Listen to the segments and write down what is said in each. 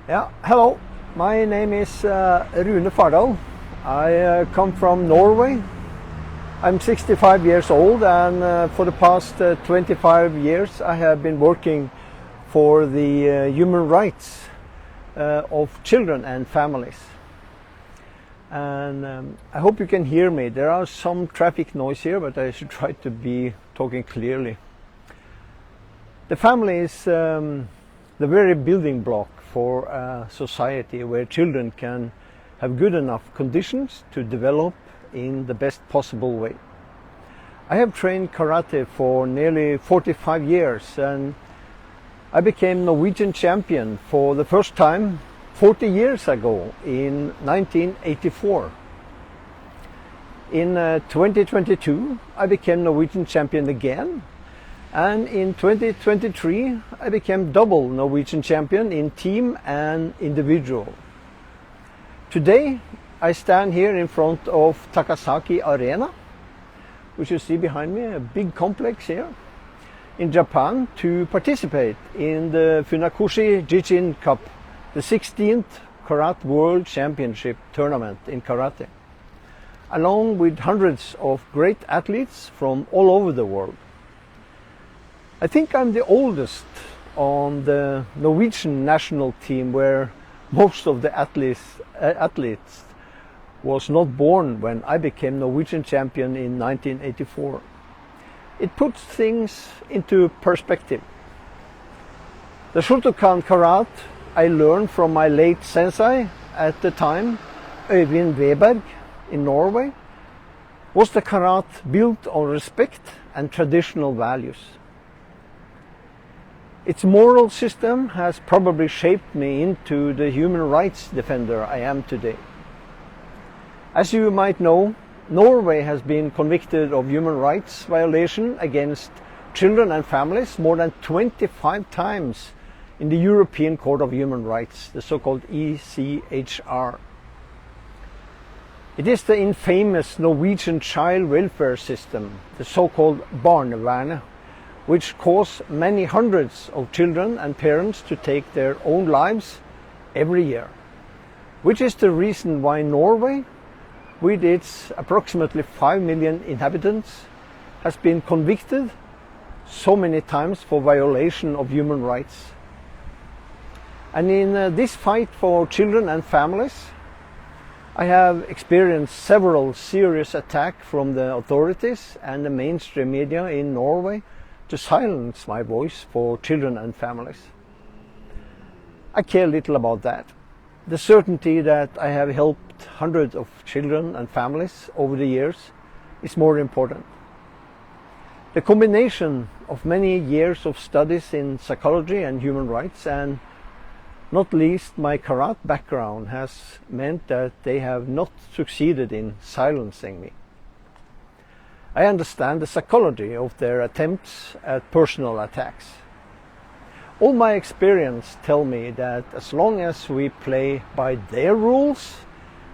Yeah, hello. My name is Rune Fardal. I come from Norway. I'm 65 years old, and for the past 25 years I have been working for the human rights of children and families. And I hope you can hear me. There are some traffic noise here, but I should try to be talking clearly. The family is the very building block for a society where children can have good enough conditions to develop in the best possible way. I have trained karate for nearly 45 years, and I became Norwegian champion for the first time 40 years ago in 1984. In 2022 I became Norwegian champion again, and in 2023 I became double Norwegian champion in team and individual. Today I stand here in front of Takasaki Arena, which you see behind me, a big complex here in Japan, to participate in the Funakoshi Gichin Cup, the 16th Karate World Championship tournament in karate, along with hundreds of great athletes from all over the world. I think I'm the oldest on the Norwegian national team, where most of the athletes was not born when I became Norwegian champion in 1984. It puts things into perspective. The Shotokan karate I learned from my late sensei at the time, Øyvind Weberg in Norway, was the karate built on respect and traditional values. Its moral system has probably shaped me into the human rights defender I am today. As you might know, Norway has been convicted of human rights violation against children and families more than 25 times in the European Court of Human Rights, the so-called ECHR. It is the infamous Norwegian child welfare system, the so-called barnevernet, which caused many hundreds of children and parents to take their own lives every year, which is the reason why Norway, with its approximately 5 million inhabitants, has been convicted so many times for violation of human rights. And in this fight for children and families, I have experienced several serious attacks from the authorities and the mainstream media in Norway to silence my voice for children and families. I care little about that. The certainty that I have helped hundreds of children and families over the years is more important. The combination of many years of studies in psychology and human rights, and not least my karate background, has meant that they have not succeeded in silencing me. I understand the psychology of their attempts at personal attacks. All my experience tell me that as long as we play by their rules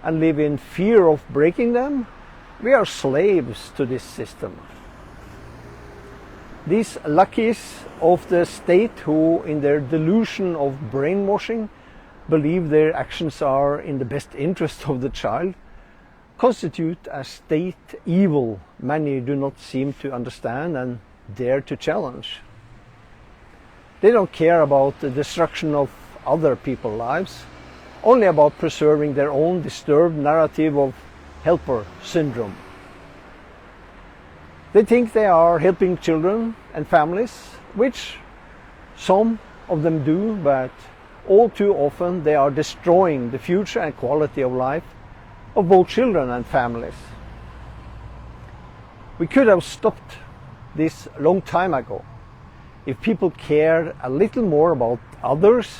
and live in fear of breaking them, we are slaves to this system. These lackeys of the state, who in their delusion of brainwashing believe their actions are in the best interest of the child, constitute a state evil many do not seem to understand and dare to challenge. They don't care about the destruction of other people's lives, only about preserving their own disturbed narrative of helper syndrome. They think they are helping children and families, which some of them do, but all too often they are destroying the future and quality of life of both children and families. We could have stopped this a long time ago if people cared a little more about others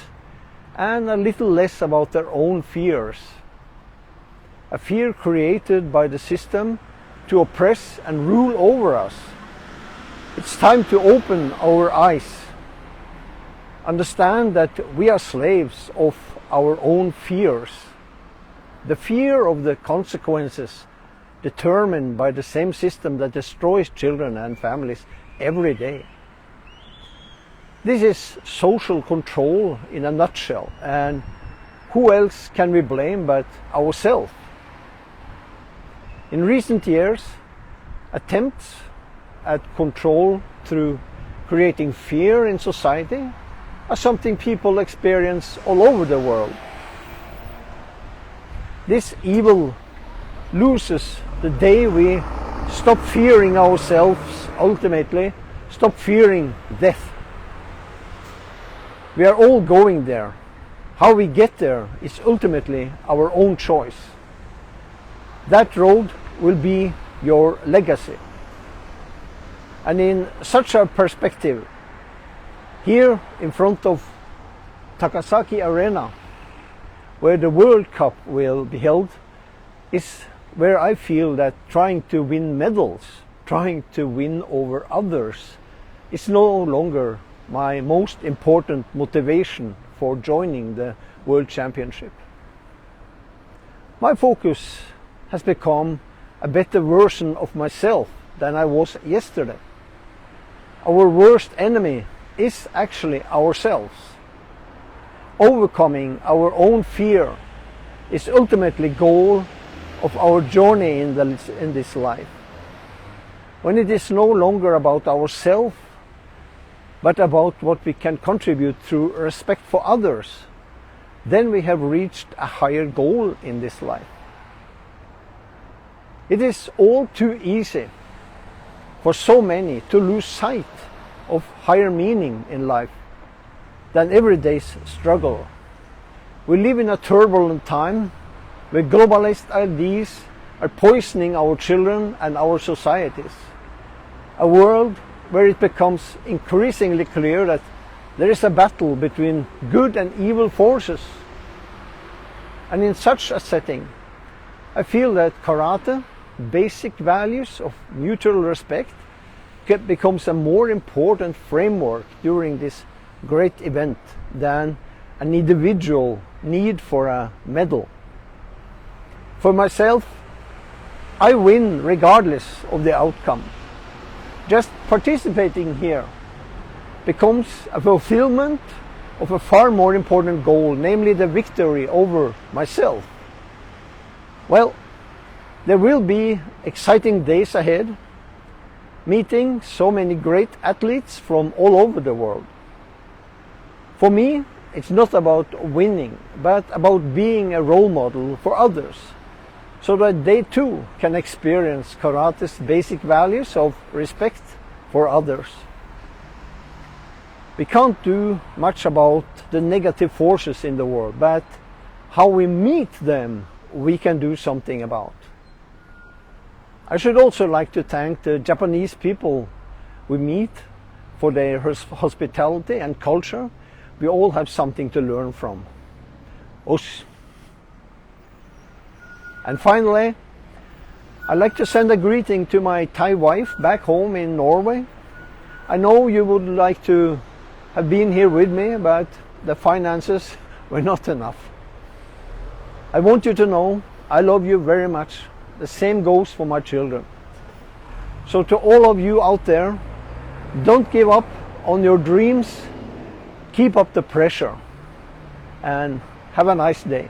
and a little less about their own fears. A fear created by the system to oppress and rule over us. It's time to open our eyes, understand that we are slaves of our own fears. The fear of the consequences determined by the same system that destroys children and families every day. This is social control in a nutshell, and who else can we blame but ourselves? In recent years, attempts at control through creating fear in society are something people experience all over the world. This evil loses the day we stop fearing ourselves, ultimately stop fearing death. We are all going there. How we get there is ultimately our own choice. That road will be your legacy. And in such a perspective, here in front of Takasaki Arena, where the World Cup will be held, is where I feel that trying to win medals, trying to win over others, is no longer my most important motivation for joining the World Championship. My focus has become a better version of myself than I was yesterday. Our worst enemy is actually ourselves. Overcoming our own fear is ultimately the goal of our journey in this life. When it is no longer about ourselves, but about what we can contribute through respect for others, then we have reached a higher goal in this life. It is all too easy for so many to lose sight of higher meaning in life than everyday's struggle. We live in a turbulent time where globalist ideas are poisoning our children and our societies. A world where it becomes increasingly clear that there is a battle between good and evil forces. And in such a setting, I feel that karate, basic values of mutual respect, becomes a more important framework during this great event than an individual need for a medal. For myself, I win regardless of the outcome. Just participating here becomes a fulfillment of a far more important goal, namely the victory over myself. Well, there will be exciting days ahead, meeting so many great athletes from all over the world. For me, it's not about winning, but about being a role model for others, so that they too can experience karate's basic values of respect for others. We can't do much about the negative forces in the world, but how we meet them we can do something about. I should also like to thank the Japanese people we meet for their hospitality and culture. We all have something to learn from. Us. And finally, I'd like to send a greeting to my Thai wife back home in Norway. I know you would like to have been here with me, but the finances were not enough. I want you to know I love you very much. The same goes for my children. So to all of you out there, don't give up on your dreams. Keep up the pressure and have a nice day.